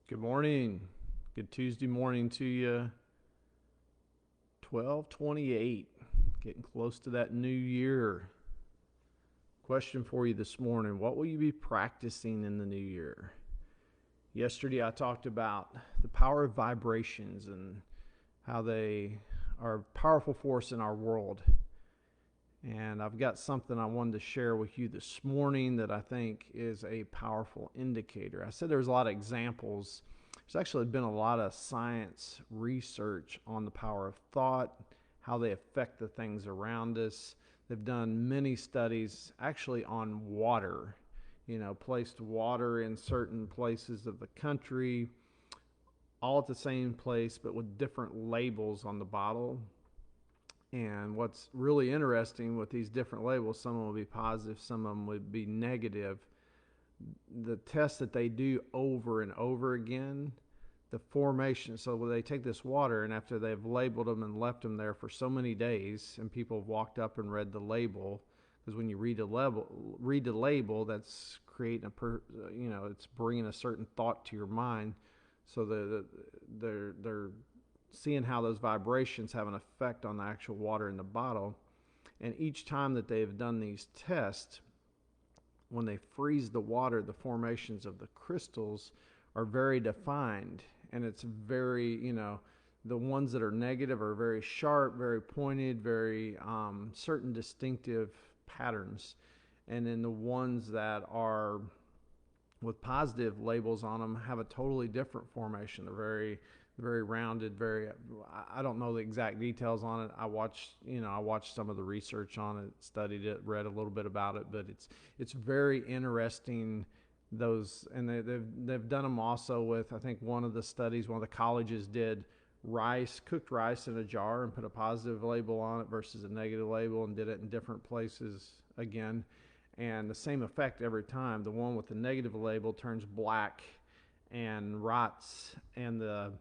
Good morning. Good Tuesday morning to you. 12:28. Getting close to that new year. Question for you this morning. What will you be practicing in the new year? Yesterday I talked about the power of vibrations and how they are a powerful force in our world. And I've got something I wanted to share with you this morning that I think is a powerful indicator. I said there's a lot of examples. There's actually been a lot of science research on the power of thought, how they affect the things around us. They've done many studies actually on water, placed water in certain places of the country, all at the same place, but with different labels on the bottle. And what's really interesting with these different labels, some of them will be positive, some of them would be negative. The tests that they do over and over again, the formation. So they take this water, and after they've labeled them and left them there for so many days, and people have walked up and read the label, because when you read the label, that's creating it's bringing a certain thought to your mind. So they're seeing how those vibrations have an effect on the actual water in the bottle. And each time that they've done these tests, when they freeze the water, the formations of the crystals are very defined. And it's very, the ones that are negative are very sharp, very pointed, very certain distinctive patterns. And then the ones that are with positive labels on them have a totally different formation. They're very rounded, I don't know the exact details on it. I watched some of the research on it, studied it, read a little bit about it, but it's very interesting. Those, and they've done them also with, I think one of the studies, one of the colleges did cooked rice in a jar and put a positive label on it versus a negative label, and did it in different places again, and the same effect every time. The one with the negative label turns black and rots, and the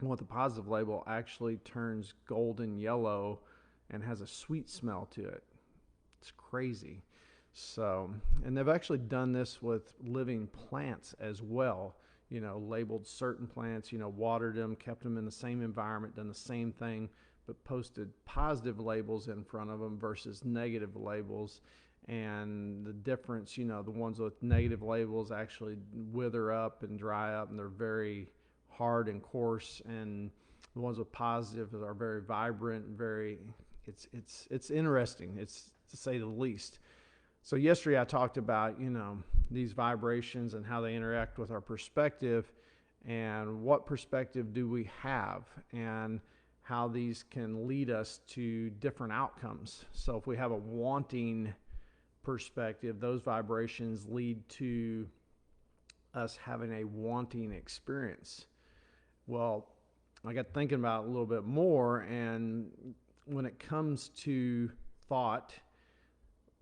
one with the positive label actually turns golden yellow and has a sweet smell to it. It's crazy. So, and they've actually done this with living plants as well. Labeled certain plants, watered them, kept them in the same environment, done the same thing, but posted positive labels in front of them versus negative labels. And the difference, the ones with negative labels actually wither up and dry up, and they're very hard and coarse, and the ones with positive are very vibrant and it's interesting, it's to say the least. So yesterday I talked about these vibrations and how they interact with our perspective, and what perspective do we have, and how these can lead us to different outcomes. So if we have a wanting perspective, those vibrations lead to us having a wanting experience. Well, I got thinking about it a little bit more, and when it comes to thought,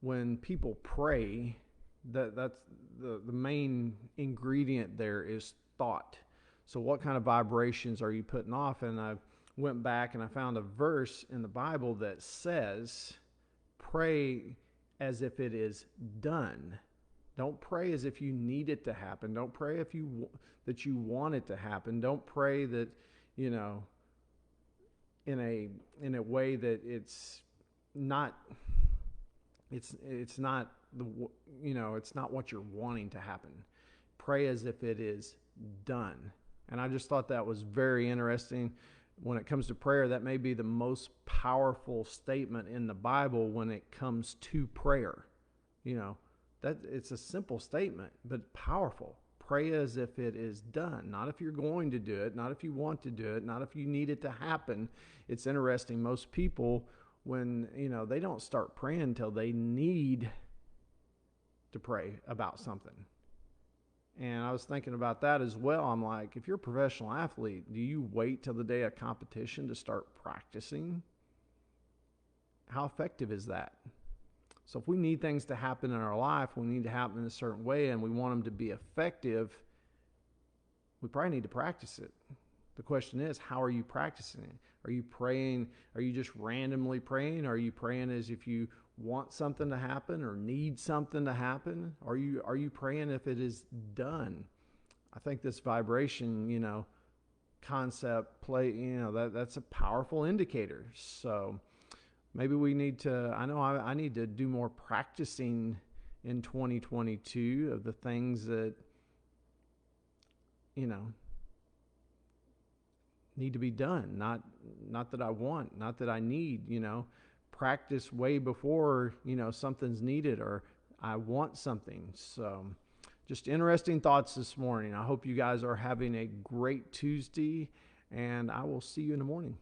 when people pray, that's the main ingredient there is thought. So what kind of vibrations are you putting off? And I went back and I found a verse in the Bible that says, pray as if it is done. Don't pray as if you need it to happen. Don't pray that you want it to happen. Don't pray that, in a way that it's not it's not what you're wanting to happen. Pray as if it is done. And I just thought that was very interesting. When it comes to prayer, that may be the most powerful statement in the Bible when it comes to prayer. That it's a simple statement, but powerful. Pray as if it is done. Not if you're going to do it, not if you want to do it, not if you need it to happen. It's interesting. Most people, when they don't start praying until they need to pray about something. And I was thinking about that as well. I'm like, if you're a professional athlete, do you wait till the day of competition to start practicing? How effective is that? So if we need things to happen in our life, we need to happen in a certain way, and we want them to be effective, we probably need to practice it. The question is, how are you practicing it? Are you praying? Are you just randomly praying? Are you praying as if you want something to happen or need something to happen? Are you praying if it is done? I think this vibration, concept that's a powerful indicator. So maybe we need to, I know I need to do more practicing in 2022 of the things that, you know, need to be done. Not that I want, not that I need, practice way before, something's needed or I want something. So just interesting thoughts this morning. I hope you guys are having a great Tuesday, and I will see you in the morning.